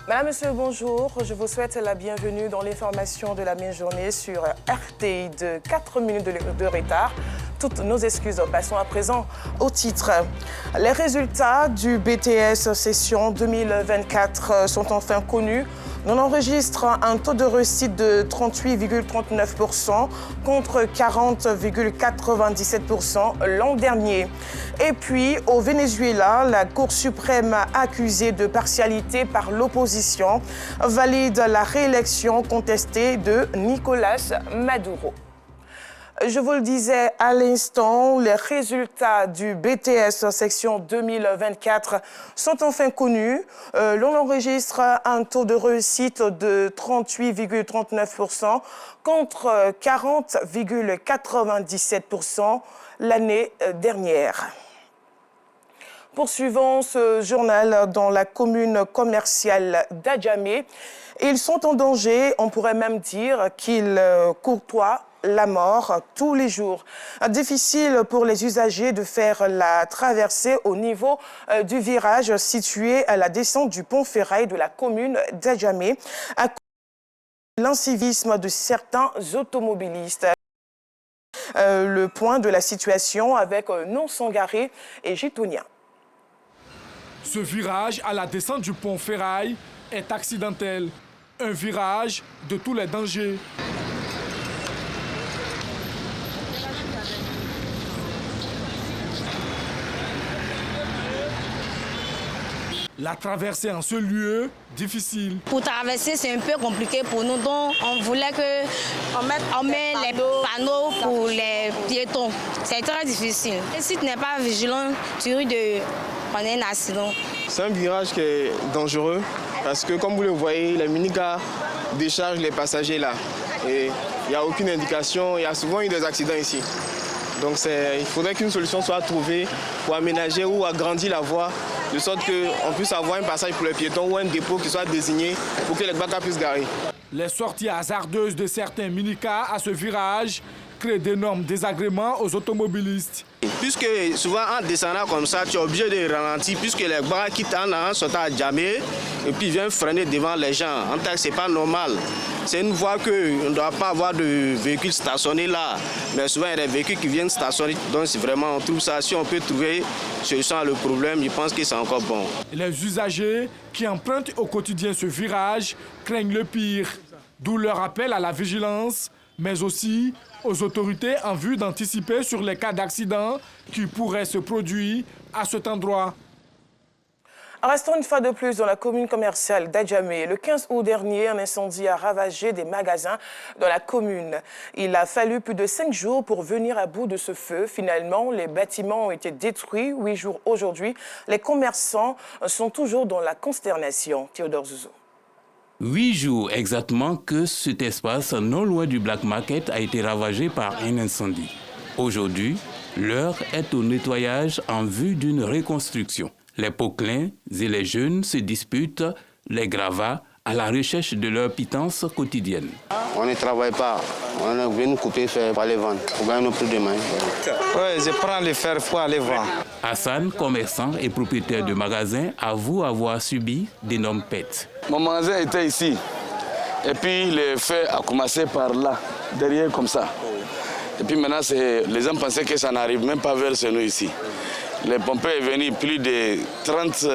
Madame, Monsieur, bonjour. Je vous souhaite la bienvenue dans l'information de la mi-journée sur RTI de 4 minutes de retard. Toutes nos excuses. Passons à présent au titre. Les résultats du BTS session 2024 sont enfin connus. On enregistre un taux de réussite de 38,39% contre 40,97% l'an dernier. Et puis, au Venezuela, la Cour suprême accusée de partialité par l'opposition valide la réélection contestée de Nicolás Maduro. Je vous le disais à l'instant, les résultats du BTS section 2024 sont enfin connus. L'on enregistre un taux de réussite de 38,39% contre 40,97% l'année dernière. Poursuivons ce journal dans la commune commerciale d'Adjamé. Ils sont en danger, on pourrait même dire qu'ils courtoient la mort tous les jours. Difficile pour les usagers de faire la traversée au niveau du virage situé à la descente du pont ferraille de la commune d'Adjamé à cause de l'incivisme de certains automobilistes. Le point de la situation avec Non Sangaré et Gitonia. Ce virage à la descente du pont ferraille est accidentel. Un virage de tous les dangers. La traversée en ce lieu, difficile. Pour traverser, c'est un peu compliqué pour nous. Donc, on voulait qu'on mette les panneaux pour les piétons. C'est très difficile. Et si tu n'es pas vigilant, tu risques de prendre un accident. C'est un virage qui est dangereux parce que, comme vous le voyez, les minicars déchargent les passagers là. Et il n'y a aucune indication. Il y a souvent eu des accidents ici. Donc il faudrait qu'une solution soit trouvée pour aménager ou agrandir la voie, de sorte qu'on puisse avoir un passage pour les piétons ou un dépôt qui soit désigné pour que les bacs puissent garer. Les sorties hasardeuses de certains minicars à ce virage créent d'énormes désagréments aux automobilistes. Puisque souvent en descendant comme ça, tu es obligé de ralentir, puisque les bacs qui t'en sont à jammer et puis viennent freiner devant les gens. En tant que ce n'est pas normal. C'est une voie qu'on ne doit pas avoir de véhicules stationnés là. Mais souvent, il y a des véhicules qui viennent stationner. Donc, c'est vraiment, on trouve ça. Si on peut trouver solution à le problème, je pense que c'est encore bon. Les usagers qui empruntent au quotidien ce virage craignent le pire. D'où leur appel à la vigilance, mais aussi aux autorités en vue d'anticiper sur les cas d'accidents qui pourraient se produire à cet endroit. Restons une fois de plus dans la commune commerciale d'Adjamé. Le 15 août dernier, un incendie a ravagé des magasins dans la commune. Il a fallu plus de 5 jours pour venir à bout de ce feu. Finalement, les bâtiments ont été détruits 8 jours aujourd'hui. Les commerçants sont toujours dans la consternation. Théodore Zouzou. 8 jours exactement que cet espace non loin du Black Market a été ravagé par un incendie. Aujourd'hui, l'heure est au nettoyage en vue d'une reconstruction. Les poclins et les jeunes se disputent les gravats à la recherche de leur pitance quotidienne. On ne travaille pas. On est venu couper fer pour aller vendre. Pour gagner nos prix de main. Oui, je prends les fers pour aller vendre. Hassan, commerçant et propriétaire de magasin, avoue avoir subi d'énormes pertes. Mon magasin était ici. Et puis le feu a commencé par là, derrière comme ça. Et puis maintenant, les gens pensaient que ça n'arrive même pas vers nous ici. Les pompiers sont venus plus de 30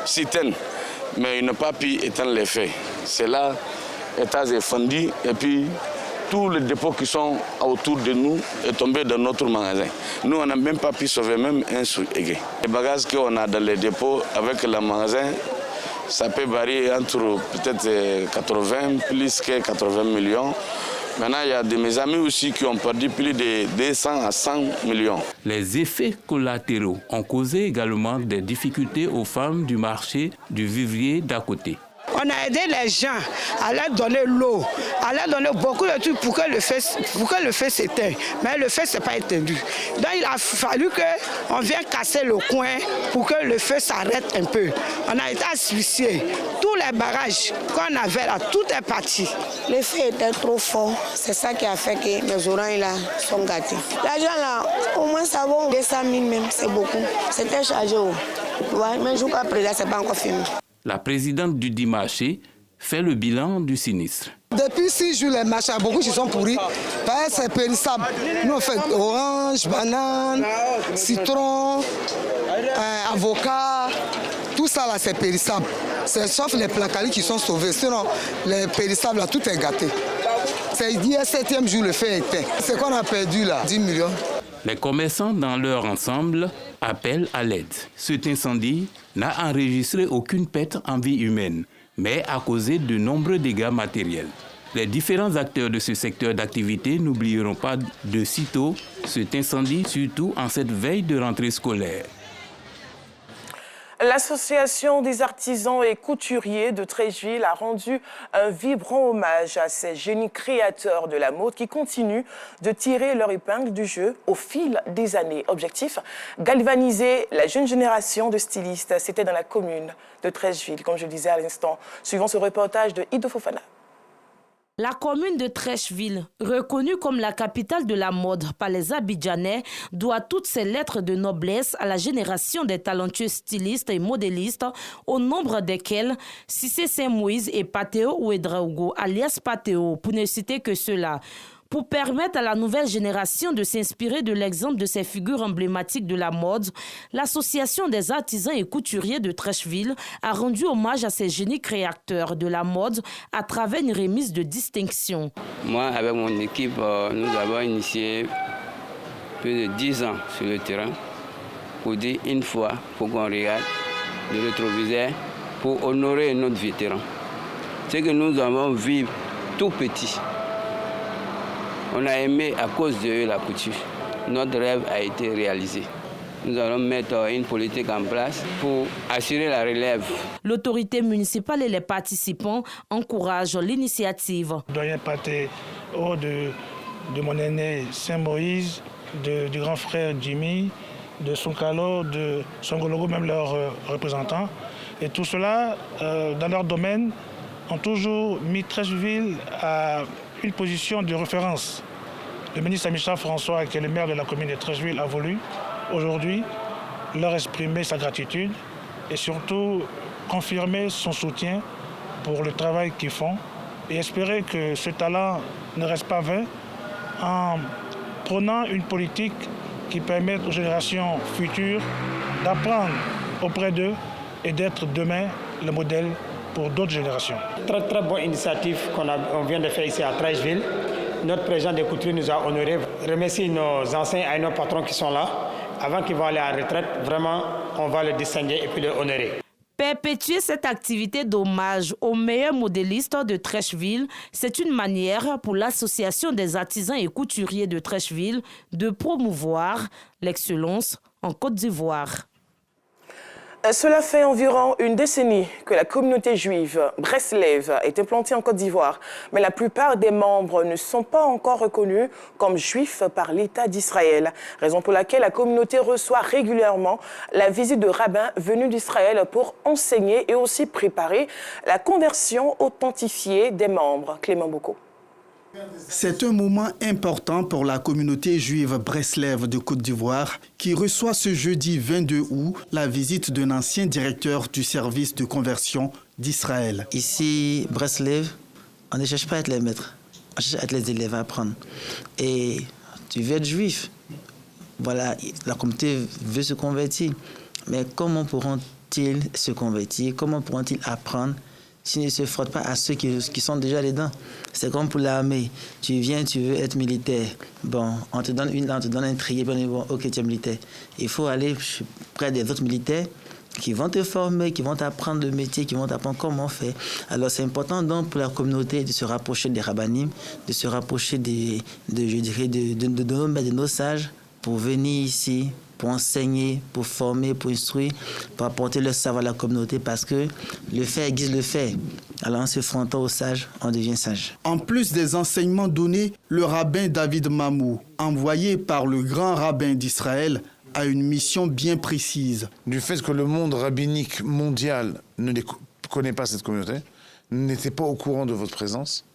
citernes, mais ils n'ont pas pu éteindre les feux. C'est là, l'étage est fendu et puis tous les dépôts qui sont autour de nous sont tombés dans notre magasin. Nous, on n'a même pas pu sauver même un sou. Les bagages qu'on a dans les dépôts avec le magasin, ça peut varier entre peut-être 80 plus que 80 millions. Maintenant, il y a de mes amis aussi qui ont perdu plus de 200 à 100 millions. Les effets collatéraux ont causé également des difficultés aux femmes du marché du vivrier d'à côté. On a aidé les gens à leur donner l'eau, à leur donner beaucoup de trucs pour que le feu s'éteigne. Mais le feu ne s'est pas éteint. Donc il a fallu qu'on vienne casser le coin pour que le feu s'arrête un peu. On a été asphyxiés. Tous les barrages qu'on avait là, tout est parti. Le feu était trop fort. C'est ça qui a fait que mes oreilles là sont gâtées. L'argent là, au moins ça vaut 200 000 même, c'est beaucoup. C'était chargé. Ouais, mais jusqu'à présent, c'est pas encore fini. La présidente du dit marché fait le bilan du sinistre. Depuis 6 jours, les marchés, beaucoup qui sont pourris. C'est périssable. Nous, on fait orange, banane, citron, avocat. Tout ça, là, c'est périssable. C'est sauf les placalis qui sont sauvés. Sinon, les périssables, là, tout est gâté. C'est hier 7e jour, le feu est éteint. C'est qu'on a perdu, là, 10 millions. Les commerçants, dans leur ensemble, appellent à l'aide. Cet incendie n'a enregistré aucune perte en vie humaine, mais a causé de nombreux dégâts matériels. Les différents acteurs de ce secteur d'activité n'oublieront pas de sitôt cet incendie, surtout en cette veille de rentrée scolaire. L'Association des artisans et couturiers de Treichville a rendu un vibrant hommage à ces génies créateurs de la mode qui continuent de tirer leur épingle du jeu au fil des années. Objectif, galvaniser la jeune génération de stylistes. C'était dans la commune de Treichville, comme je le disais à l'instant, suivant ce reportage de Ido Fofana. La commune de Treichville, reconnue comme la capitale de la mode par les Abidjanais, doit toutes ses lettres de noblesse à la génération des talentueux stylistes et modélistes, au nombre desquels Cissé Saint-Moïse et Pateo Ouedraogo, alias Pateo, pour ne citer que ceux-là. Pour permettre à la nouvelle génération de s'inspirer de l'exemple de ces figures emblématiques de la mode, l'Association des artisans et couturiers de Treichville a rendu hommage à ces génies créateurs de la mode à travers une remise de distinction. Moi, avec mon équipe, nous avons initié plus de 10 ans sur le terrain pour dire une fois, pour qu'on regarde le rétroviseur pour honorer notre vétéran. C'est que nous avons vu tout petit. On a aimé à cause de eux la couture. Notre rêve a été réalisé. Nous allons mettre une politique en place pour assurer la relève. L'autorité municipale et les participants encouragent l'initiative. Doyen Paté, de mon aîné Saint-Moïse, du grand frère Jimmy, de Sonkalo, de Songologo, même leurs représentants. Et tout cela, dans leur domaine, ont toujours mis Treichville à une position de référence. Le ministre Michel François, qui est le maire de la commune de Treichville, a voulu aujourd'hui leur exprimer sa gratitude et surtout confirmer son soutien pour le travail qu'ils font et espérer que ce talent ne reste pas vain en prônant une politique qui permette aux générations futures d'apprendre auprès d'eux et d'être demain le modèle pour d'autres générations. Très bonne initiative qu'on vient de faire ici à Treichville. Notre président des couturiers nous a honorés. Remercie nos anciens et nos patrons qui sont là. Avant qu'ils vont aller à la retraite, vraiment, on va les distinguer et puis les honorer. Perpétuer cette activité d'hommage aux meilleurs modélistes de Treichville, c'est une manière pour l'Association des artisans et couturiers de Treichville de promouvoir l'excellence en Côte d'Ivoire. Cela fait environ une décennie que la communauté juive Breslev est implantée en Côte d'Ivoire, mais la plupart des membres ne sont pas encore reconnus comme juifs par l'État d'Israël, raison pour laquelle la communauté reçoit régulièrement la visite de rabbins venus d'Israël pour enseigner et aussi préparer la conversion authentifiée des membres. Clément Boko. C'est un moment important pour la communauté juive Breslev de Côte d'Ivoire qui reçoit ce jeudi 22 août la visite d'un ancien directeur du service de conversion d'Israël. Ici, Breslev, on ne cherche pas à être les maîtres, on cherche à être les élèves à apprendre. Et tu veux être juif, voilà, la communauté veut se convertir. Mais comment pourront-ils se convertir? Comment pourront-ils apprendre s'ils ne se frottent pas à ceux qui sont déjà dedans? C'est comme pour l'armée. Tu viens, tu veux être militaire. Bon, on te donne un trier, bon, ok, tu es militaire. Il faut aller près des autres militaires qui vont te former, qui vont t'apprendre le métier, qui vont t'apprendre comment faire. Alors c'est important donc pour la communauté de se rapprocher des rabbinim, de se rapprocher de nos sages pour venir ici, pour enseigner, pour former, pour instruire, pour apporter le savoir à la communauté parce que le fait aiguise le fait. Alors en se frontant aux sages, on devient sage. En plus des enseignements donnés, le rabbin David Mamou, envoyé par le grand rabbin d'Israël, a une mission bien précise. Du fait que le monde rabbinique mondial ne connaît pas cette communauté, n'était pas au courant de votre présence,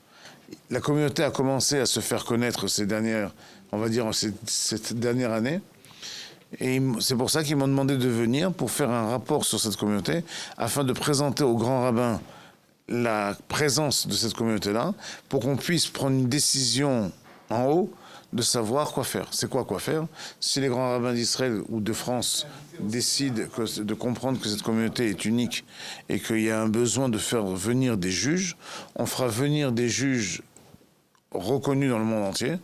la communauté a commencé à se faire connaître cette dernière année. Et c'est pour ça qu'ils m'ont demandé de venir pour faire un rapport sur cette communauté, afin de présenter au grand rabbin la présence de cette communauté-là, pour qu'on puisse prendre une décision en haut de savoir quoi faire. C'est quoi faire? Si les grands rabbins d'Israël ou de France décident de comprendre que cette communauté est unique et qu'il y a un besoin de faire venir des juges, on fera venir des juges reconnus dans le monde entier,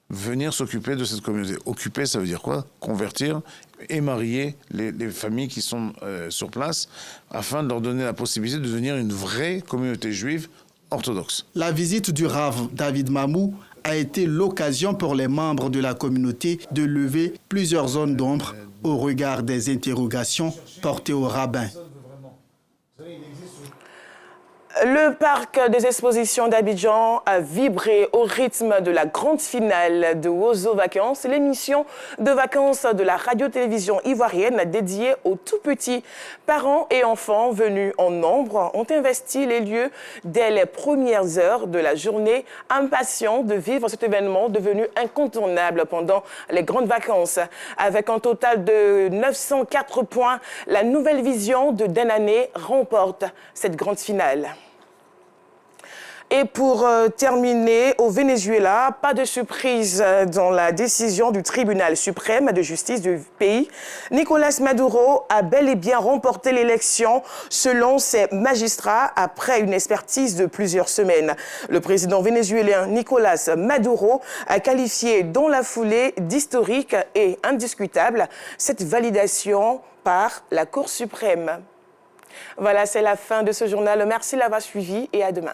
venir s'occuper de cette communauté. Occuper, ça veut dire quoi? Convertir et marier les familles qui sont sur place, afin de leur donner la possibilité de devenir une vraie communauté juive orthodoxe. La visite du Rav David Mamou a été l'occasion pour les membres de la communauté de lever plusieurs zones d'ombre au regard des interrogations portées au rabbin. Le parc des expositions d'Abidjan a vibré au rythme de la grande finale de Ozo Vacances, l'émission de vacances de la radio-télévision ivoirienne dédiée aux tout-petits. Parents et enfants venus en nombre ont investi les lieux dès les premières heures de la journée, impatients de vivre cet événement devenu incontournable pendant les grandes vacances. Avec un total de 904 points, la nouvelle vision de Denane remporte cette grande finale. Et pour terminer, au Venezuela, pas de surprise dans la décision du tribunal suprême de justice du pays. Nicolás Maduro a bel et bien remporté l'élection selon ses magistrats après une expertise de plusieurs semaines. Le président vénézuélien Nicolás Maduro a qualifié dans la foulée d'historique et indiscutable cette validation par la Cour suprême. Voilà, c'est la fin de ce journal. Merci de l'avoir suivi et à demain.